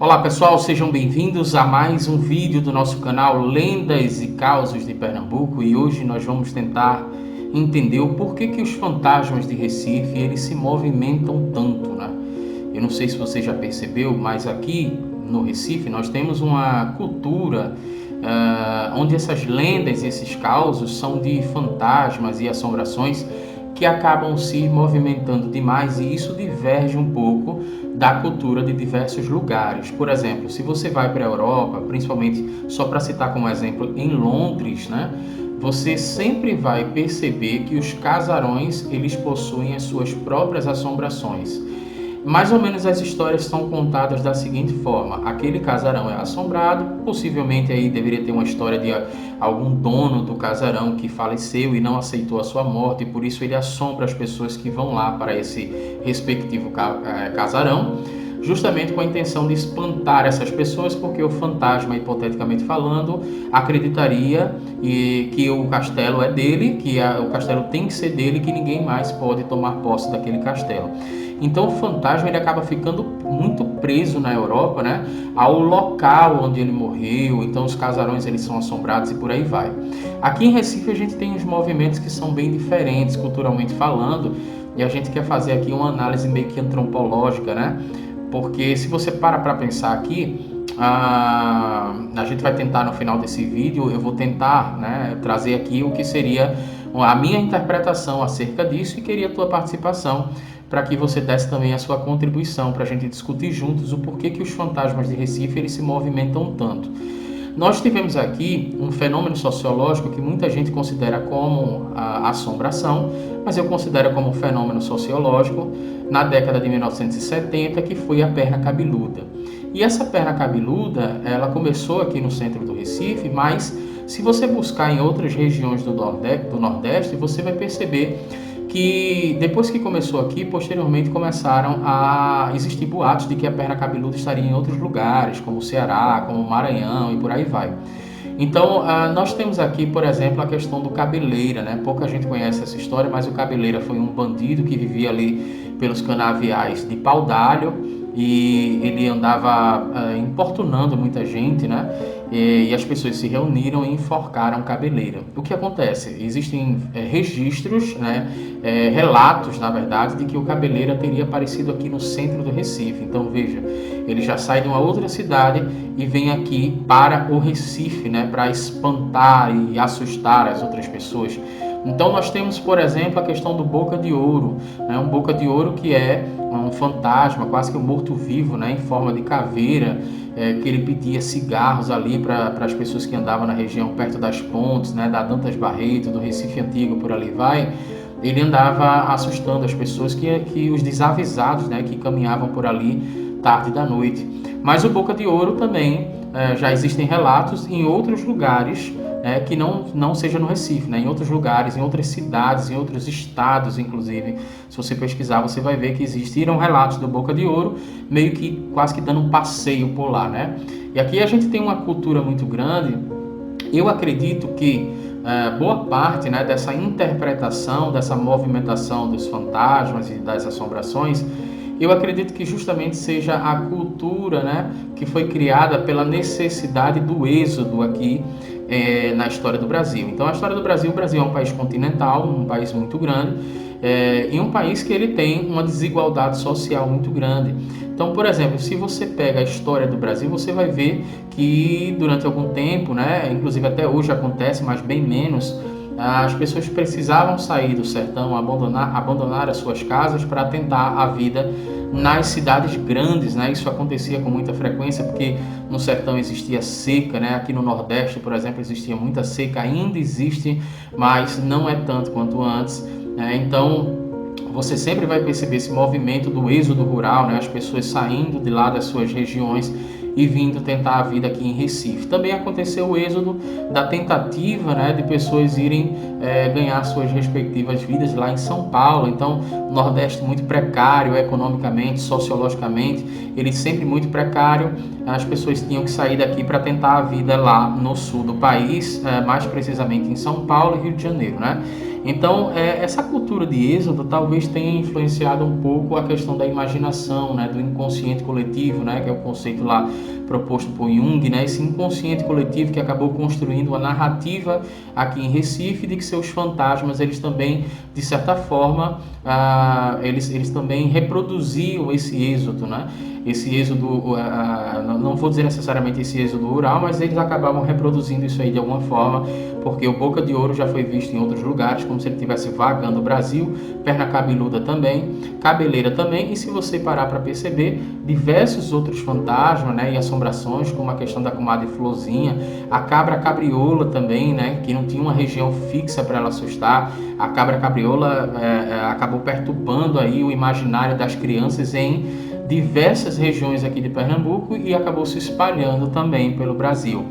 Olá pessoal, sejam bem-vindos a mais um vídeo do nosso canal Lendas e Causos de Pernambuco, e hoje nós vamos tentar entender o porquê que os fantasmas de Recife eles se movimentam tanto, né? Eu não sei se você já percebeu, mas aqui no Recife nós temos uma cultura onde essas lendas e esses causos são de fantasmas e assombrações que acabam se movimentando demais, e isso diverge um pouco da cultura de diversos lugares. Por exemplo, se você vai para a Europa, principalmente, só para citar como exemplo, em Londres, né? Você sempre vai perceber que os casarões eles possuem as suas próprias assombrações. Mais ou menos as histórias são contadas da seguinte forma: aquele casarão é assombrado, possivelmente aí deveria ter uma história de algum dono do casarão que faleceu e não aceitou a sua morte, e por isso ele assombra as pessoas que vão lá para esse respectivo casarão, justamente com a intenção de espantar essas pessoas, porque o fantasma, hipoteticamente falando, acreditaria que o castelo é dele, que o castelo tem que ser dele, que ninguém mais pode tomar posse daquele castelo. Então o fantasma ele acaba ficando muito preso na Europa, né, ao local onde ele morreu. Então os casarões eles são assombrados e por aí vai. Aqui em Recife a gente tem uns movimentos que são bem diferentes culturalmente falando, e a gente quer fazer aqui uma análise meio que antropológica, né? Porque se você para pensar aqui, a gente vai tentar no final desse vídeo, eu vou tentar, né, trazer aqui o que seria a minha interpretação acerca disso, e queria a tua participação para que você desse também a sua contribuição para a gente discutir juntos o porquê que os fantasmas de Recife eles se movimentam tanto. Nós tivemos aqui um fenômeno sociológico que muita gente considera como a assombração, mas eu considero como um fenômeno sociológico na década de 1970, que foi a perna cabeluda. E essa perna cabeluda, ela começou aqui no centro do Recife, mas se você buscar em outras regiões do Nordeste, você vai perceber que depois que começou aqui, posteriormente começaram a existir boatos de que a perna cabeluda estaria em outros lugares, como o Ceará, como o Maranhão e por aí vai. Então, nós temos aqui, por exemplo, a questão do Cabeleira, né? Pouca gente conhece essa história, mas o Cabeleira foi um bandido que vivia ali pelos canaviais de Paudalho, e ele andava importunando muita gente, né? E as pessoas se reuniram e enforcaram Cabeleira. O que acontece? Existem registros, né? Relatos, na verdade, de que o Cabeleira teria aparecido aqui no centro do Recife. Então, veja, ele já sai de uma outra cidade e vem aqui para o Recife, né? Para espantar e assustar as outras pessoas. Então nós temos, por exemplo, a questão do Boca de Ouro, né? Um Boca de Ouro que é um fantasma, quase que um morto-vivo, né? Em forma de caveira, que ele pedia cigarros ali para as pessoas que andavam na região perto das pontes, né? Da Dantas Barreto, do Recife Antigo, por ali vai. Ele andava assustando as pessoas que os desavisados, né? Que caminhavam por ali tarde da noite. Mas o Boca de Ouro também, já existem relatos em outros lugares, que não seja no Recife, né? Em outros lugares, em outras cidades, em outros estados, inclusive. Se você pesquisar, você vai ver que existiram relatos do Boca de Ouro, meio que quase que dando um passeio por lá, né? E aqui a gente tem uma cultura muito grande. Eu acredito que boa parte, né, dessa interpretação, dessa movimentação dos fantasmas e das assombrações, eu acredito que justamente seja a cultura, né, que foi criada pela necessidade do êxodo aqui na história do Brasil. Então, a história do Brasil, o Brasil é um país continental, um país muito grande, e um país que ele tem uma desigualdade social muito grande. Então, por exemplo, se você pega a história do Brasil, você vai ver que durante algum tempo, né, inclusive até hoje acontece, mas bem menos, as pessoas precisavam sair do sertão, abandonar as suas casas para tentar a vida nas cidades grandes, né? Isso acontecia com muita frequência porque no sertão existia seca, né? Aqui no Nordeste, por exemplo, existia muita seca, ainda existe, mas não é tanto quanto antes, né? Então, você sempre vai perceber esse movimento do êxodo rural, né? As pessoas saindo de lá das suas regiões e vindo tentar a vida aqui em Recife. Também aconteceu o êxodo da tentativa, né, de pessoas irem ganhar suas respectivas vidas lá em São Paulo. Então, o Nordeste muito precário economicamente, sociologicamente, ele sempre muito precário. As pessoas tinham que sair daqui para tentar a vida lá no sul do país, mais precisamente em São Paulo e Rio de Janeiro, né? Então, essa cultura de êxodo talvez tenha influenciado um pouco a questão da imaginação, né, do inconsciente coletivo, né, que é o conceito lá proposto por Jung, né, esse inconsciente coletivo que acabou construindo uma narrativa aqui em Recife de que seus fantasmas, eles também, de certa forma, eles também reproduziam esse êxodo, né? Esse êxodo, não vou dizer necessariamente esse êxodo rural, mas eles acabavam reproduzindo isso aí de alguma forma, porque o Boca de Ouro já foi visto em outros lugares, como se ele estivesse vagando o Brasil, perna cabeluda também, cabeleira também, e se você parar para perceber, diversos outros fantasmas, né, e assombrações, como a questão da comadre Florzinha, a cabra cabriola também, né, que não tinha uma região fixa para ela assustar. A cabra cabriola acabou perturbando aí o imaginário das crianças em diversas regiões aqui de Pernambuco e acabou se espalhando também pelo Brasil.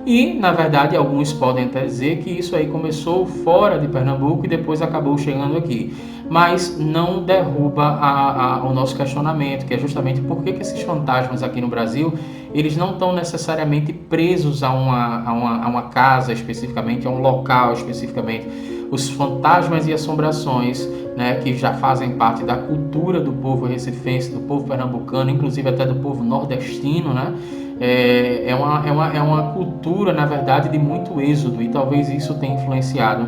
E, na verdade, alguns podem até dizer que isso aí começou fora de Pernambuco e depois acabou chegando aqui. Mas não derruba o nosso questionamento, que é justamente por que esses fantasmas aqui no Brasil, eles não estão necessariamente presos a uma casa especificamente, a um local especificamente. Os fantasmas e assombrações, né, que já fazem parte da cultura do povo recifense, do povo pernambucano, inclusive até do povo nordestino, né? É uma cultura, na verdade, de muito êxodo, e talvez isso tenha influenciado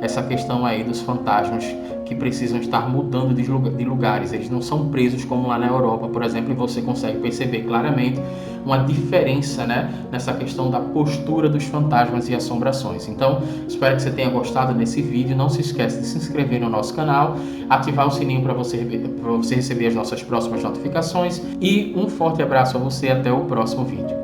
essa questão aí dos fantasmas que precisam estar mudando de lugares. Eles não são presos como lá na Europa, por exemplo, e você consegue perceber claramente uma diferença, né, nessa questão da postura dos fantasmas e assombrações. Então, espero que você tenha gostado desse vídeo. Não se esqueça de se inscrever no nosso canal, ativar o sininho para você receber as nossas próximas notificações, e um forte abraço a você, até o próximo vídeo.